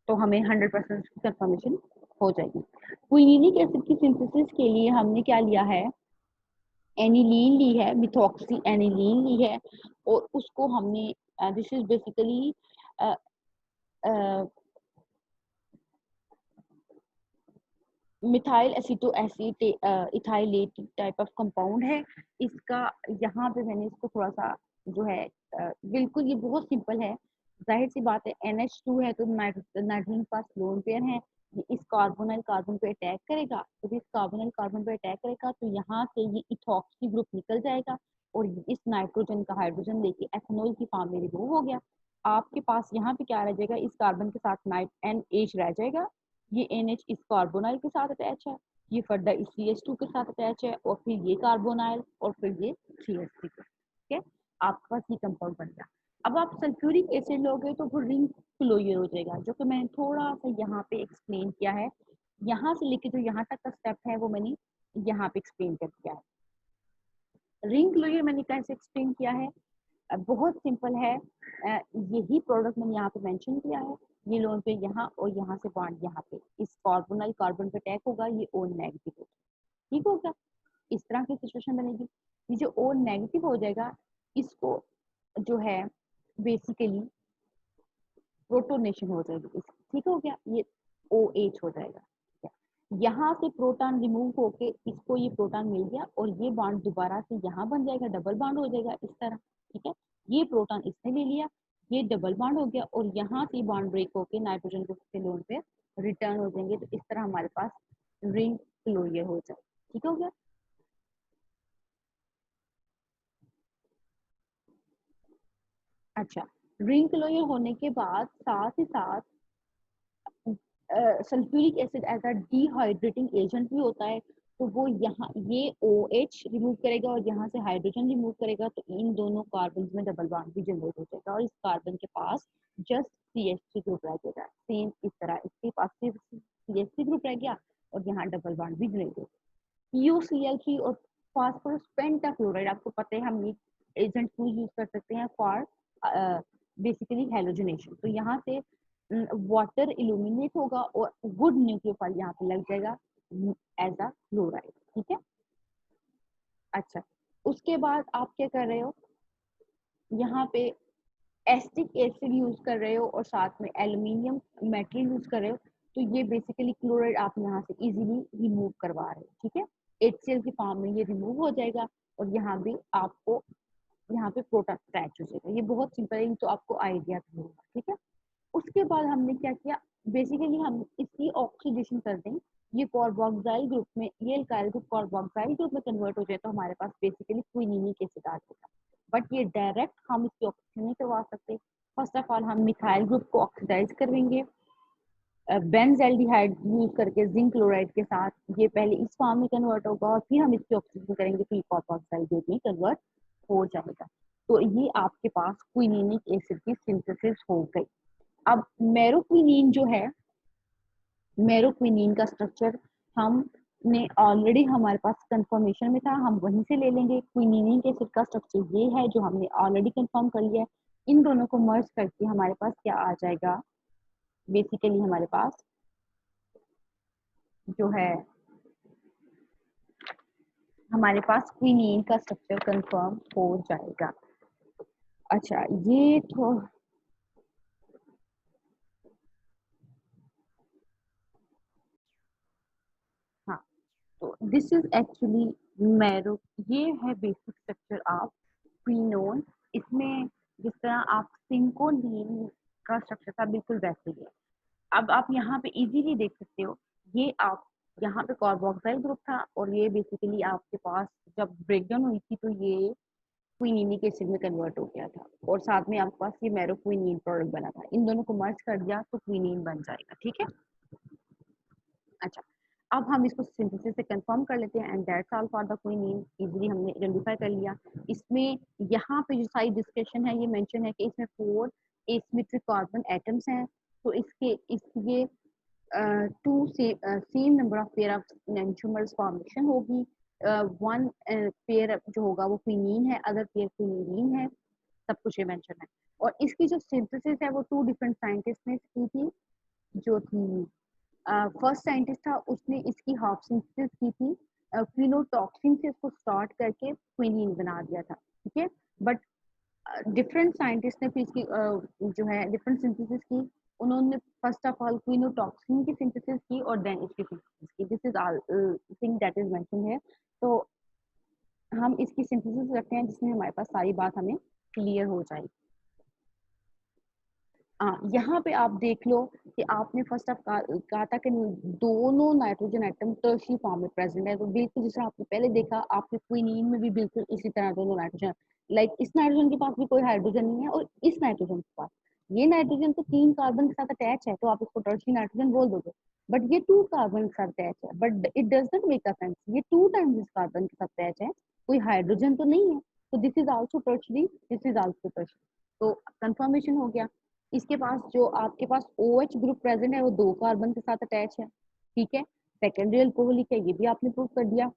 तो हमें 100% कंफर्मेशन हो जाएगी। क्विनिनिक एसिड की सिंथेसिस के लिए हमने क्या लिया है? एनिलीन ली है, मिथॉक्सी एनिलीन ली है, और उसको हमने this is basically methyl एसिटो acid ethylate type of compound है इसका। यहाँ पे मैंने इसको थोड़ा सा जो है बिल्कुल ये बहुत सिंपल है, जाहिर सी बात है NH2 है तो नाइट्रोजन के पास लोन पेयर है, ये इस कार्बोनाइल कार्बन पे अटैक करेगा, तो इस कार्बोनाइल कार्बन पे अटैक करेगा तो यहाँ से ये इथॉक्सी ग्रुप निकल जाएगा और इस नाइट्रोजन का हाइड्रोजन लेके एथेनॉल की फॉर्म में रिमूव हो गया। आपके पास यहाँ पे क्या रह जाएगा? इस कार्बन के साथ NH रह जाएगा, ये NH इस कार्बोनाइल के साथ अटैच है, ये फर्दर इस CH2 के साथ अटैच है, और फिर ये कार्बोनाइल और फिर ये CH3। ठीक है, आपके पास ये कंपाउंड बन गया। अब आप सल्फ्यूरिक एसिड लोगे तो वो रिंग क्लोयर हो जाएगा, जो कि मैंने थोड़ा सा यहाँ पे एक्सप्लेन किया है। यहाँ से लेके जो यहाँ तक का स्टेप है वो मैंने यहाँ पे एक्सप्लेन कर दिया है। रिंग क्लोयर मैंने कैसे एक्सप्लेन किया है? बहुत सिंपल है, यही प्रोडक्ट मैंने यहाँ पे मेंशन किया है, ये लोन पे यहाँ और यहाँ से बॉन्ड यहाँ पे इस कार्बोनाइल कार्बन पे अटैक होगा, ये O नेगेटिव होगा। ठीक होगा, इस तरह की सिचुएशन बनेगी। ये जो O नेगेटिव हो जाएगा इसको जो है बेसिकली प्रोटोनेशन हो जाएगी इसकी। ठीक हो गया, ये OH हो जाएगा। यहाँ से प्रोटॉन रिमूव होके इसको ये प्रोटॉन मिल गया और ये बॉन्ड दोबारा से यहाँ बन जाएगा, डबल बॉन्ड हो जाएगा इस तरह। ठीक है, ये प्रोटॉन इसने ले लिया, ये डबल बॉन्ड हो गया और यहाँ से बॉन्ड ब्रेक होके नाइट्रोजन को इसके लोन पे रिटर्न हो जाएंगे, तो इस तरह हमारे पास रिंग क्लोरियर हो जाए। ठीक हो गया। अच्छा, रिंग क्लोरियर होने के बाद साथ ही साथ sulphuric acid as a dehydrating agent भी होता है, तो वो यहाँ ये OH रिमूव करेगा और यहाँ से हाइड्रोजन रिमूव करेगा, तो इन दोनों कार्बन में डबल बॉन्ड भी जनरेट हो जाएगा और इस कार्बन के पास जस्ट CH3 ग्रुप रह जाएगा। सेम इस तरह इसके पास सिर्फ CH3 ग्रुप रह गया और यहाँ डबल बॉन्ड भी जनरेट हो गया। PuCl3 और फास्फोरस पेंटाक्लोराइड, आपको पता है हम ये एजेंट क्यों यूज कर सकते हैं? For basically halogenation. तो यहाँ से वाटर इल्यूमिनेट होगा और गुड न्यूक्लियोफाइल यहाँ पे लग जाएगा एज अ क्लोराइड। ठीक है, अच्छा, उसके बाद आप क्या कर रहे हो? यहाँ पे एसिटिक एसिड यूज कर रहे हो और साथ में एल्यूमिनियम मेटल यूज कर रहे हो, तो ये बेसिकली क्लोराइड आप यहाँ से इजीली रिमूव करवा रहे हो। ठीक है, HCl की फॉर्म में ये रिमूव हो जाएगा और यहाँ भी आपको यहाँ पे प्रोटॉन अटैच हो जाएगा। ये बहुत सिंपल है, तो आपको आइडिया होगा। ठीक है, उसके बाद हमने क्या किया? बेसिकली हम इसकी ऑक्सीडेशन कर दें, ये कार्बोक्सिल ग्रुप में, ये अल्काइल ग्रुप कार्बोक्सिल ग्रुप में कन्वर्ट हो जाए तो हमारे पास बेसिकली क्विनिनिक एसिड आ जाएगा। बट ये डायरेक्ट हम इसकी ऑक्सीडेशन नहीं करवा सकते। फर्स्ट ऑफ ऑल हम मिथाइल ग्रुप को ऑक्सीडाइज करेंगे बेंजल्डिहाइड यूज करके जिंक क्लोराइड के साथ, ये पहले इस फॉर्म में कन्वर्ट होगा और फिर हम इसकी ऑक्सीजन करेंगे तो ये कार्बोक्सिल ग्रुप में कन्वर्ट हो जाएगा। तो ये आपके पास क्विनिनिक एसिड की सिंथेसिस हो गई। अब मेरोक्विनिन जो है, मेरोक्विनिन का स्ट्रक्चर हम ने ऑलरेडी हमारे पास कंफर्मेशन में था, हम वहीं से ले लेंगे। क्विनिन के एसिड का स्ट्रक्चर ये है जो हमने ऑलरेडी कंफर्म कर लिया है। इन दोनों को मर्ज करके हमारे पास क्या आ जाएगा, बेसिकली हमारे पास जो है हमारे पास क्विनिन का स्ट्रक्चर कंफर्म हो जाएगा। अच्छा ये तो हाँ, तो दिस इज एक्चुअली मैरो, ये है बेसिक स्ट्रक्चर ऑफ क्विनोन। इसमें जिस तरह आप सिंकोलीन का स्ट्रक्चर था बिल्कुल वैसे ही है। अब आप यहाँ पे इजीली देख सकते हो, ये आप यहाँ पे कार्बोक्साइल ग्रुप था और ये बेसिकली आपके पास जब ब्रेकडाउन हुई थी तो ये क्विनिनिक एसिड में कन्वर्ट हो गया था और साथ में आपके पास ये मैरो क्विनिन प्रोडक्ट बना था। इन दोनों को मर्ज कर दिया तो क्विनिन बन जाएगा, ठीक है। अच्छा, अब हम इसको सिंथेसिस से कंफर्म कर लेते हैं and that's all for the quinine. Easily हमने आइडेंटिफाई कर लिया। इसमें यहाँ पे जो साइड डिस्कशन है ये मेंशन है कि इसमें 4 एसिमेट्रिक कार्बन एटम्स हैं। तो इसके इसलिए two same number of pair of enantiomers formation होगी। वन पेयर जो होगा वो क्विनीन है, अदर पेयर क्विनीन है, सब कुछ ये मेंशन है। और इसकी जो सिंथेसिस है वो 2 डिफरेंट साइंटिस्ट ने की थी। जो थी फर्स्ट साइंटिस्ट था उसने इसकी हाफ सिंथेसिस की थी, क्विनोटॉक्सिन से इसको स्टार्ट करके क्विनीन बना दिया था, ठीक है। बट डिफरेंट साइंटिस्ट ने फिर इसकी जो है डिफरेंट सिंथेसिस की। उन्होंने फर्स्ट ऑफ ऑल क्विनोटॉक्सिन की सिंथेसिस की और देन इसकी सिंथेसिस की। This is all thing that is mention है। तो हम इसकी सिंथेसिस रखते हैं जिसमें हमारे पास सारी बात हमें क्लियर हो जाएगी। यहाँ पे आप देख लो कि आपने फर्स्ट ऑफ कहा था कि दोनों नाइट्रोजन एटम टर्शियरी फॉर्म में प्रेजेंट है। तो बिल्कुल जैसे आपने पहले देखा, आपके क्विनीन में भी बिल्कुल इसी तरह दोनों नाइट्रोजन, लाइक इस नाइट्रोजन के पास भी कोई हाइड्रोजन नहीं है और इस नाइट्रोजन के पास, ये नाइट्रोजन तो 3 कार्बन के साथ अटैच है तो आप इसको टर्शियरी नाइट्रोजन बोल दोगे। बट ये 2 कार्बन के साथ अटैच है, but it does not make a sense, ये 2 टाइम्स इस कार्बन के साथ अटैच है, कोई हाइड्रोजन तो नहीं है। तो this is also tertiary, this is also tertiary. तो कंफर्मेशन हो गया। इसके पास जो आपके पास OH ग्रुप प्रेजेंट है वो 2 कार्बन के साथ अटैच है, ठीक है। सेकेंडरी अल्कोहलिक है, ये भी आपने प्रूव कर दिया।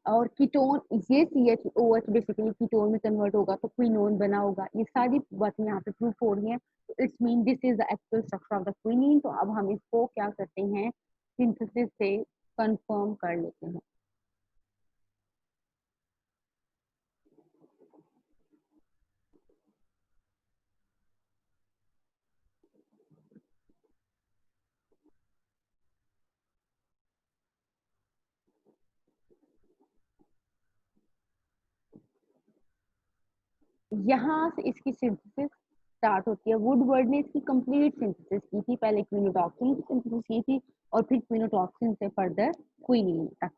और कीटोन, ये CHOH बेसिकली कीटोन में कन्वर्ट होगा तो क्विनोन बना होगा। ये सारी बातें यहाँ पे प्रूफ हो रही हैं। तो it's mean this is the actual structure of the quinine. तो अब हम इसको क्या करते हैं, सिंथेसिस से कंफर्म कर लेते हैं। यहाँ से इसकी सिंथेसिस स्टार्ट होती है। वुडवर्ड ने इसकी कंप्लीट सिंथेसिस की थी, पहले क्विनोटॉक्सिन की सिंथेसिस की थी और फिर क्विनोटॉक्सिन से फर्दर क्विनीन तक।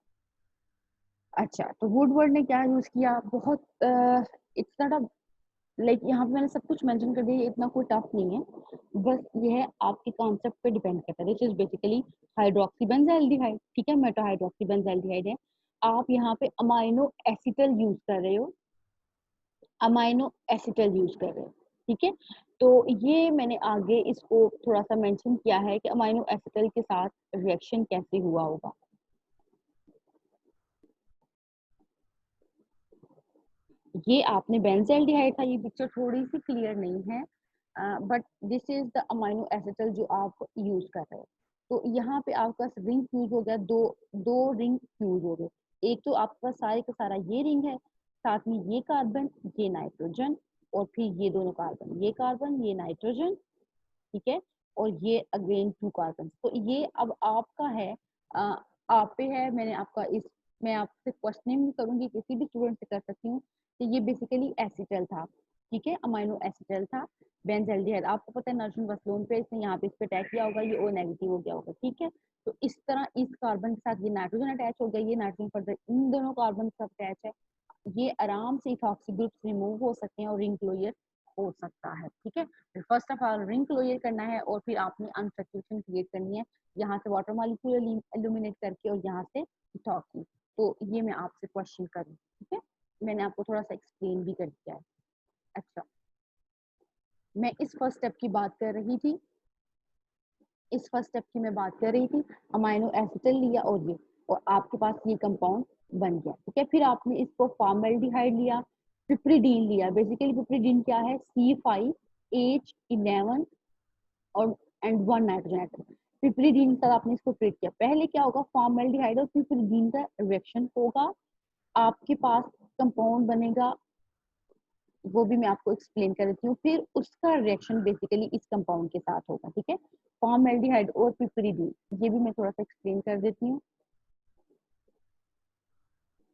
अच्छा, तो वुडवर्ड ने क्या यूज किया, बहुत इट्स नॉट लाइक यहाँ पे मैंने सब कुछ मेंशन कर दिया, इतना कोई टफ नहीं है। बस ये है आपके कॉन्सेप्ट पे डिपेंड करता है। This is basically hydroxy benzaldehyde, ठीक है, मेटा हाइड्रोक्सी बेंजाइल्डिहाइड है। आप यहाँ पे अमाइनो एसिटल यूज कर रहे हो, अमाइनो एसिटल यूज कर रहे हैं, ठीक है। तो ये मैंने आगे इसको थोड़ा सा मेंशन किया है कि अमाइनो एसिटल के साथ रिएक्शन कैसे हुआ होगा। ये आपने बेंजाइल्डिहाइड था, ये पिक्चर थोड़ी सी क्लियर नहीं है, but this is the amino acetal जो आप यूज कर रहे हो। तो यहाँ पे आपका रिंग फ्यूज हो गया, दो दो रिंग फ्यूज हो गए। एक तो आपके पास सारे का सारा ये रिंग है, साथ में ये कार्बन, ये नाइट्रोजन, और फिर ये दोनों कार्बन, ये कार्बन, ये नाइट्रोजन, ठीक है। और ये अगेन 2 कार्बन। तो ये अब आपका है, अ, आप पे है। मैंने आपका इस मैं आपसे क्वेश्चनिंग भी करूंगी, किसी भी स्टूडेंट से कर सकती हूँ। तो ये बेसिकली एसिटल था, ठीक है, अमाइनो एसिटल था। बेंजल्डिहाइड आपको पता है नाइट्रोजन बस लोन पे, इसने यहाँ पे इस पे अटैक किया होगा, ये O नेगेटिव हो गया होगा, ठीक है। तो इस तरह इस कार्बन के साथ ये नाइट्रोजन अटैच हो गया, ये नाइट्रोजन फर्दर इन दोनों कार्बन के साथ अटैच है। ये आराम से इथॉक्सी ग्रुप्स रिमूव हो सकते हैं और रिंग क्लोजर हो सकता है, ठीक है। First of all ring closure करना है और फिर आपने अनसैचुरेशन क्रिएट करनी है, यहाँ से वाटर मॉलिक्यूल एल्यूमिनेट करके और यहाँ से इथॉक्सी। तो ये मैं आपसे क्वेश्चन करूँ, ठीक है। मैंने आपको थोड़ा सा एक्सप्लेन भी कर दिया है। अच्छा, मैं इस फर्स्ट स्टेप की बात कर रही थी। इस फर्स्ट स्टेप की मैं बात कर रही थी। अमाइनो एसिटिल लिया और आपके पास ये कंपाउंड बन गया, ठीक है। फिर आपने इसको फॉर्मेल्डिहाइड लिया, पिप्रिडीन लिया। बेसिकली पिप्रिडीन क्या है, C5H11 और एंड 1 नाइट्रोजन एटम। पिप्रिडीन तक आपने इसको ट्रीट किया। पहले क्या होगा, फॉर्मेल्डिहाइड और पिप्रिडीन का रिएक्शन होगा, आपके पास कंपाउंड बनेगा, वो भी मैं आपको एक्सप्लेन कर देती हूँ। फिर उसका रिएक्शन बेसिकली इस कंपाउंड के साथ होगा, ठीक है। फॉर्मेल्डिहाइड और पिप्रिडीन, ये भी मैं थोड़ा सा एक्सप्लेन कर देती हूँ।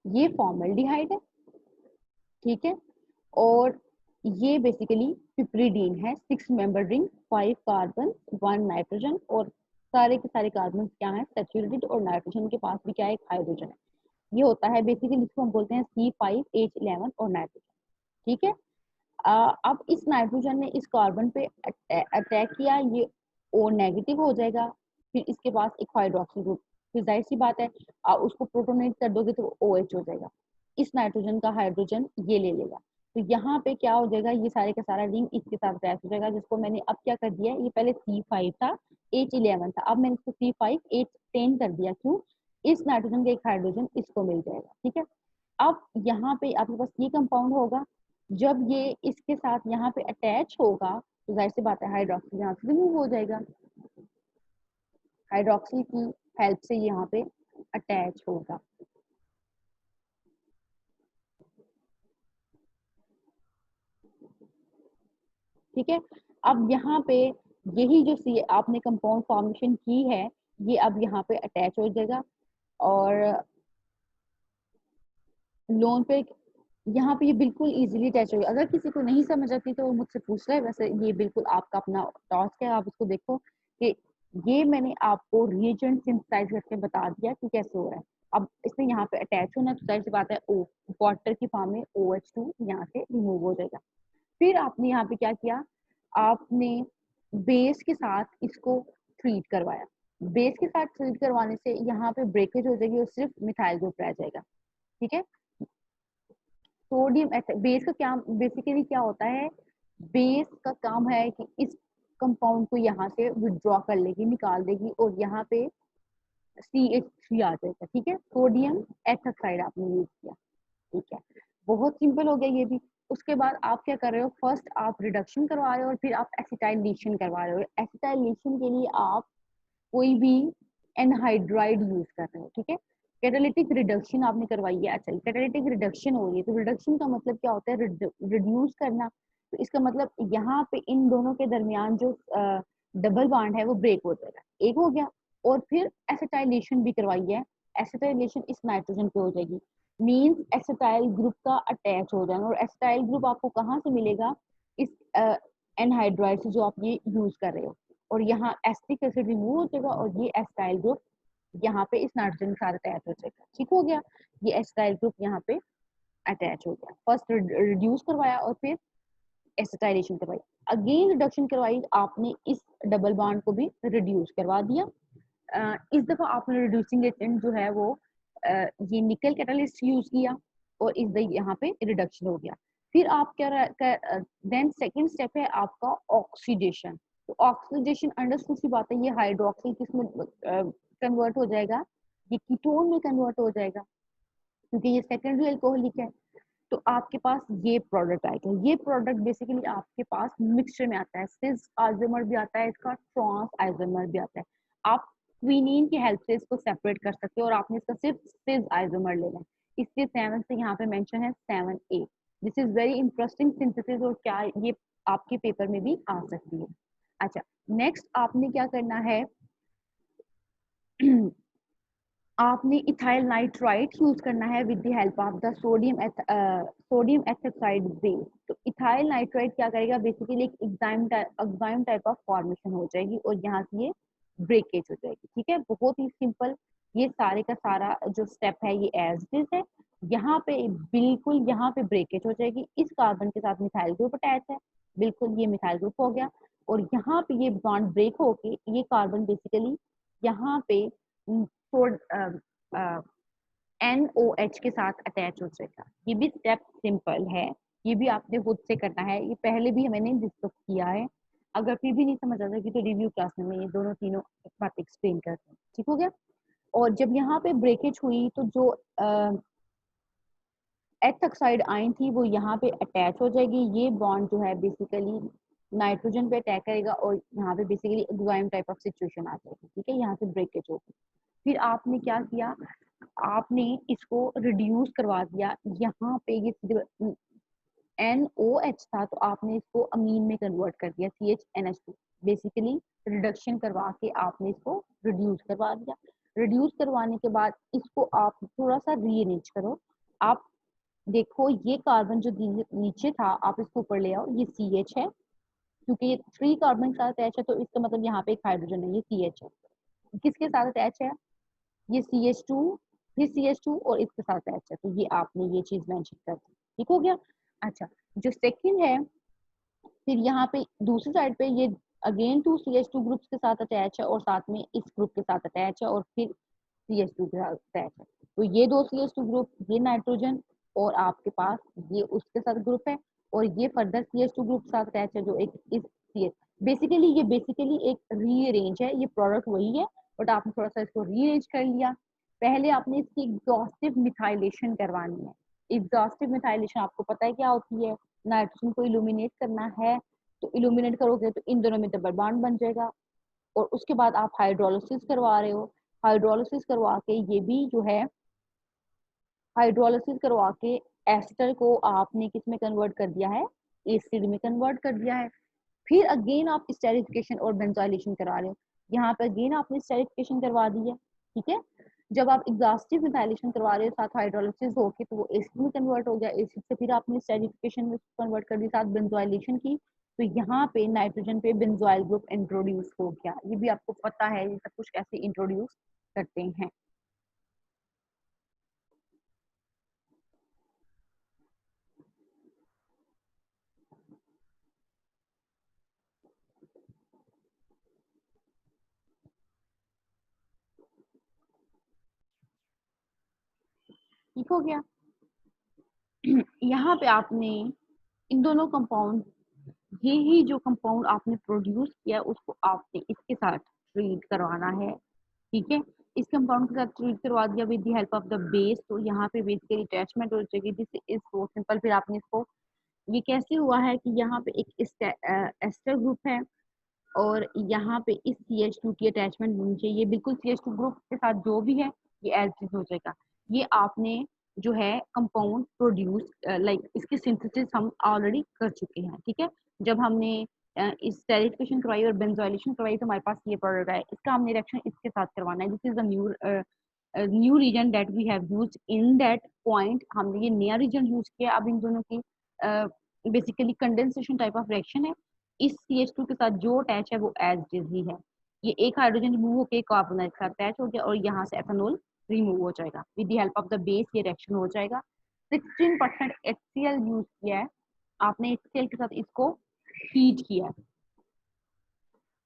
ये फॉर्मेल्डिहाइड है, ठीक है, और ये बेसिकली पिप्रिडीन है। 6 मेंबर रिंग, 5 कार्बन, 1 नाइट्रोजन, और सारे के सारे कार्बन क्या है, सैचुरेटेड, और नाइट्रोजन के पास भी क्या है, एक हाइड्रोजन है। ये होता है बेसिकली, इसको हम बोलते हैं C5H11 और नाइट्रोजन, ठीक है। अब इस नाइट्रोजन ने इस कार्बन पे अटैक किया, ये O नेगेटिव हो जाएगा। फिर इसके पास एक हाइड्रोक्सिल ग्रुप, फिर जाहिर सी बात है उसको प्रोटोनेट कर दोगे तो OH हो जाएगा। इस नाइट्रोजन का हाइड्रोजन ये ले लेगा, तो यहाँ पे क्या हो जाएगा, ये सारे का सारा रिंग इसके साथ अटैच हो जाएगा, जिसको मैंने अब क्या कर दिया, ये पहले C5 था, H11 था, अब मैंने इसको C5H10 कर दिया। क्यों, इस नाइट्रोजन का एक हाइड्रोजन इसको मिल जाएगा, ठीक है। अब यहाँ पे आपके पास ये कंपाउंड होगा, जब ये इसके साथ यहाँ पे अटैच होगा तो जाहिर सी बात है हाइड्रोक्सिल यहाँ से रिमूव हो जाएगा, हाइड्रोक्सिल की हेल्प से यहाँ पे अटैच होगा। ठीक है, अब यहाँ पे यही जो सी आपने कंपाउंड फॉर्मेशन की है, ये अब यहाँ पे अटैच हो जाएगा, और लोन पे यहाँ पे ये बिल्कुल इजीली अटैच होगा। अगर किसी को नहीं समझ आती तो वो मुझसे पूछ रहा है, वैसे ये बिल्कुल आपका अपना टास्क है, आप इसको देखो कि ये मैंने आपको रिएजेंट सिंथेसाइज करके बता दिया कि कैसे हो रहा है। अब इसमें यहाँ पे अटैच होना तो जाहिर सी बात है ओ वाटर की फॉर्म में OH2 यहाँ से रिमूव हो जाएगा। फिर आपने यहाँ पे क्या किया, आपने बेस के साथ इसको ट्रीट करवाया। बेस के साथ ट्रीट करवाने से यहाँ पे ब्रेकेज हो जाएगी और सिर्फ मिथाइल ग्रुप रह जाएगा, ठीक है। सोडियम बेस का क्या बेसिकली क्या होता है, बेस का काम है कि इस कंपाउंड को यहाँ से विड्रॉ कर लेगी, निकाल देगी, और यहाँ पे CH3 आ जाएगा, ठीक है। सोडियम एथोक्साइड आपने यूज किया, ठीक है, बहुत सिंपल हो गया ये भी। उसके बाद आप क्या कर रहे हो, फर्स्ट आप रिडक्शन करवा रहे हो और फिर आप एसिटाइलेशन करवा रहे हो। एसिटाइलेशन के लिए आप कोई भी एनहाइड्राइड यूज कर रहे हो, ठीक है। कैटालिटिक रिडक्शन आपने करवाई है, अच्छा कैटालिटिक रिडक्शन हो रही है, तो रिडक्शन का मतलब क्या होता है, रिड्यूस करना। तो इसका मतलब यहाँ पे इन दोनों के दरमियान जो डबल बॉन्ड है वो ब्रेक हो जाएगा, एक हो गया। और फिर एसिटाइलेशन भी करवाई है, एसिटाइलेशन इस नाइट्रोजन पे हो जाएगी, मींस एसिटाइल ग्रुप का अटैच हो जाना। और एसिटाइल ग्रुप आपको कहाँ से मिलेगा, इस एनहाइड्राइड से जो आप ये यूज कर रहे हो, और यहाँ एसिटिक एसिड रिमूव हो जाएगा और ये एसिटाइल ग्रुप यहाँ पे इस नाइट्रोजन के साथ अटैच हो जाएगा, ठीक हो गया। ये एसिटाइल ग्रुप यहाँ पे अटैच हो गया, फर्स्ट रिड्यूस करवाया और फिर एसिटाइलेशन करवाई, अगेन रिडक्शन करवाई, आपने इस डबल बॉन्ड को भी रिड्यूस करवा दिया। इस दफा आपने रिड्यूसिंग एजेंट जो है वो ये निकल कैटालिस्ट यूज किया, और इस यहाँ पे रिडक्शन हो गया। फिर आप क्या देन सेकंड स्टेप है आपका ऑक्सीडेशन। तो ऑक्सीडेशन अंडरस्टूड सी बात है, ये हाइड्रोक्सिल किसमें कन्वर्ट हो जाएगा, ये कीटोन में कन्वर्ट हो जाएगा, क्योंकि ये सेकेंडरी अल्कोहलिक है। तो आपके पास ये प्रोडक्ट आएगा, ये प्रोडक्ट बेसिकली आपके पास मिक्सचर में आता है, सिस आइसोमर भी आता है इसका, ट्रांस आइसोमर भी आता है। आप क्विनीन की हेल्प से इसको सेपरेट कर सकते हो, और आपने इसका सिर्फ सिस आइसोमर लेना है, इसलिए 7 से यहाँ पे मेंशन है 7A। This is very interesting synthesis, और क्या ये आपके पेपर में भी आ सकती है। अच्छा, नेक्स्ट आपने क्या करना है आपने इथाइल नाइट्राइट यूज करना है with the help of the sodium ethoxide base. तो इथाइल नाइट्राइट क्या करेगा, बेसिकली एक एग्जाइम टाइप ऑफ फॉर्मेशन हो जाएगी, और यहाँ से ये ब्रेकेज हो जाएगी, ठीक है, बहुत ही सिंपल। ये सारे का सारा जो स्टेप है ये एज इट इज है। यहाँ पे बिल्कुल यहाँ पे ब्रेकेज हो जाएगी, इस कार्बन के साथ मिथाइल ग्रुप अटैच है, बिल्कुल ये मिथाइल ग्रुप हो गया, और यहाँ पे ये बॉन्ड ब्रेक होके ये कार्बन बेसिकली यहाँ पे NOH के साथ अटैच हो जाएगा। ये भी स्टेप सिंपल है, ये भी आपने खुद से करना है, ये पहले भी मैंने डिस्कस किया है। अगर फिर भी नहीं समझ आता कि तो रिव्यू क्लास में मैं ये दोनों तीनों बातें एक्सप्लेन करती हूँ, ठीक हो गया। और जब यहाँ पे ब्रेकेज हुई तो जो एच ऑक्साइड आयन थी वो यहाँ पे अटैच हो जाएगी, ये बॉन्ड जो है बेसिकली नाइट्रोजन पे अटैक करेगा और यहाँ पे basically exam type of situation आ जाएगी, ठीक है, यहाँ से ब्रेकेज होगी। फिर आपने क्या किया, आपने इसको रिड्यूस करवा दिया, यहाँ पे ये NOH था तो आपने इसको अमीन में कन्वर्ट कर दिया, CHNH2, बेसिकली रिडक्शन करवा के आपने इसको रिड्यूस करवा दिया। रिड्यूस करवाने के बाद इसको आप थोड़ा सा रीअरेंज करो, आप देखो ये कार्बन जो नीचे था आप इसको ऊपर ले आओ, ये CH है, क्योंकि ये 3 कार्बन के साथ अटैच है तो इसका मतलब यहाँ पे एक हाइड्रोजन है, ये CH है। किसके साथ अटैच है, ये CH2, फिर CH2 और इसके साथ अटैच है, तो ये आपने ये चीज मेंशन कर दी, ठीक हो गया। अच्छा, जो सेकंड है, फिर यहाँ पे दूसरी साइड पे ये अगेन 2 CH2 ग्रुप्स के साथ अटैच है और साथ में इस ग्रुप के साथ अटैच है और फिर CH2 के साथ अटैच है, तो ये दो CH2 ग्रुप, ये नाइट्रोजन और आपके पास ये उसके साथ ग्रुप है और ये फर्दर CH2 ग्रुप के साथ अटैच है जो एक इस CH, बेसिकली ये बेसिकली एक रीअरेंज है, ये प्रोडक्ट वही है बट आपने थोड़ा सा इसको रीअरेंज कर लिया। पहले आपने इसकी एग्जॉस्टिव मिथाइलेशन करवानी है। एग्जॉस्टिव मिथाइलेशन आपको पता है क्या होती है, नाइट्रोजन को इल्यूमिनेट करना है तो इल्यूमिनेट करोगे तो इन दोनों में डबल बॉन्ड बन जाएगा और उसके बाद आप हाइड्रोलिसिस करवा रहे हो, हाइड्रोलिसिस करवा के ये भी जो है हाइड्रोलिसिस करवा के एस्टर को आपने किस में कन्वर्ट कर दिया है, एसिड में कन्वर्ट कर दिया है। फिर अगेन आप स्टेरिफिकेशन और बेंजोइलेशन करा रहे हो, यहाँ पे अगेन आपने स्टेरिफिकेशन करवा दी है, ठीक है। जब आप एग्जॉस्टिव मिथाइलेशन करवा रहे हो साथ हाइड्रोलिसिस होके तो वो एसिड में कन्वर्ट हो गया, एसिड से फिर आपने स्टेरिफिकेशन में कन्वर्ट कर दी, साथ बेंजोइलेशन की, तो यहाँ पे नाइट्रोजन पे बेंजोइल ग्रुप इंट्रोड्यूस हो गया। ये भी आपको पता है ये सब कुछ कैसे इंट्रोड्यूस करते हैं। ठीक हो गया। यहाँ पे आपने इन दोनों कंपाउंड, ये ही जो कंपाउंड आपने प्रोड्यूस किया उसको आपने इसके साथ ट्रीट करवाना है, ठीक है। इस कंपाउंड के साथ ट्रीट करवा दिया with the help of the base, तो यहाँ पे बेसिकली अटैचमेंट हो जाएगी, दिस इज सो सिंपल। फिर आपने इसको, ये कैसे हुआ है कि यहाँ पे एक एस्टर ग्रुप है और यहाँ पे इस CH2 की अटैचमेंट होनी चाहिए, ये बिल्कुल CH2 ग्रुप के साथ जो भी है ये एज इट हो जाएगा। ये आपने जो है कंपाउंड प्रोड्यूस लाइक इसकी सिंथेसिस हम ऑलरेडी कर चुके हैं, ठीक है। जब हमने इस स्टेरिफिकेशन करवाई और बेंजोइलेशन करवाई तो हमारे पास ये प्रोडक्ट है, इसका हमने रिएक्शन इसके साथ करवाना है, this is the new reason that we have used in that point, हमने ये नया रीजन यूज किया। अब इन दोनों की basically condensation type of reaction है, इस CH2 के साथ जो अटैच है वो एज इट इज ही है, ये एक हाइड्रोजन रिमूव होकर कार्बन के साथ अटैच हो गया और यहाँ से एथेनॉल रिमूव हो जाएगा with the help of the base, ये रिएक्शन हो जाएगा। 16% HCl यूज किया है आपने, HCl के साथ इसको हीट किया,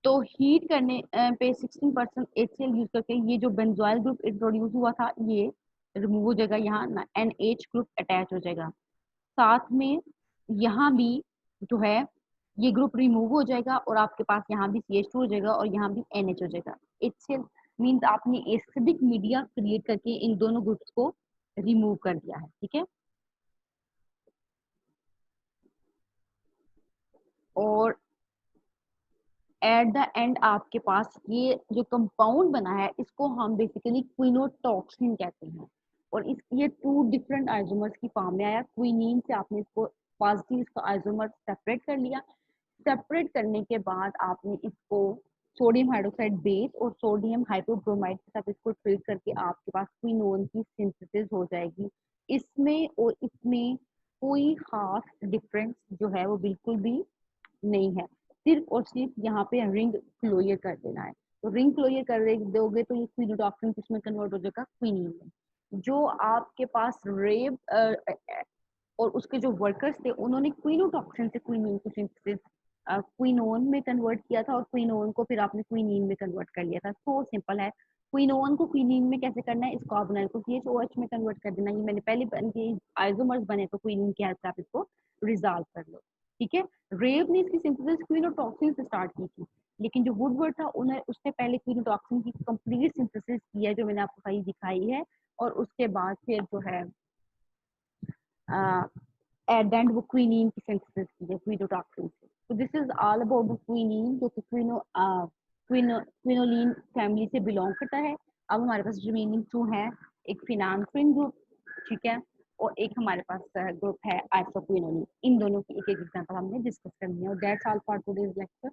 तो हीट करने पे 16% HCl यूज करके ये जो बेंजोइल ग्रुप इंट्रोड्यूस हुआ था ये रिमूव हो जाएगा, यहाँ NH ग्रुप अटैच हो जाएगा, साथ में यहाँ भी जो है ये ग्रुप रिमूव हो जाएगा और आपके पास यहाँ भी CH2 हो जाएगा और यहाँ भी NH हो जाएगा। HCl मीन्स आपने एसिडिक मीडिया क्रिएट करके इन दोनों ग्रुप्स को रिमूव कर दिया है, ठीक है। और एट द एंड आपके पास ये जो कंपाउंड बना है इसको हम बेसिकली क्विनोटॉक्सिन कहते हैं और इस ये 2 डिफरेंट आइसोमर्स की फॉर्म में आया, क्विनीन से आपने इसको पॉजिटिव इसका आइसोमर सेपरेट कर लिया, सेपरेट करने के बाद आपने इसको सोडियम हाइड्रोक्साइड बेस और सोडियम हाइपोब्रोमाइड के साथ इसको ट्रीट करके आपके पास क्विनोन की सिंथेसिस हो जाएगी। इसमें और इसमें कोई खास डिफरेंस जो है वो बिल्कुल भी नहीं है, सिर्फ और सिर्फ यहाँ पे रिंग क्लोजर कर देना है, तो रिंग क्लोजर कर दोगे तो ये क्विनोटॉक्सिन किसमें कन्वर्ट हो जाएगा, क्विनीन में। जो आपके पास रेब और उसके जो वर्कर्स थे उन्होंने क्विनोटॉक्सिन से क्विनीन को सिंथेसिस क्विनोन में कन्वर्ट किया था और क्विनोन को फिर आपने क्विनीन में कन्वर्ट कर लिया था, सो सिंपल है। क्विनोन को क्विनीन में कैसे करना है, इस कार्बोनाइल को CHOH में कन्वर्ट कर देना, ये मैंने पहले आइसोमर्स बने तो क्विनीन के हेल्प से आप इसको रिजॉल्व कर लो। ठीक है। रेब ने इसकी सिंथेसिस क्विनोटॉक्सिन से स्टार्ट की थी, लेकिन जो वुडवर्ड था उन्हें उसने पहले क्विनोटॉक्सिन की कंप्लीट सिंथेसिस की है, जो मैंने आपको कहीं दिखाई है, और उसके बाद फिर जो है एट द एंड वो क्विनीन की सिंथेसिस की है क्विनोटॉक्सिन से। तो this is all about the quinine, जो कि क्विनोलिन फैमिली से बिलोंग करता है। अब हमारे पास रिमेनिंग टू है, एक फिनांथ्रिन ग्रुप, ठीक है, और एक हमारे पास ग्रुप है आइसोक्विनोलिन। इन दोनों की एक एक एग्जांपल हमने डिस्कस करनी है। और that's all for today's lecture.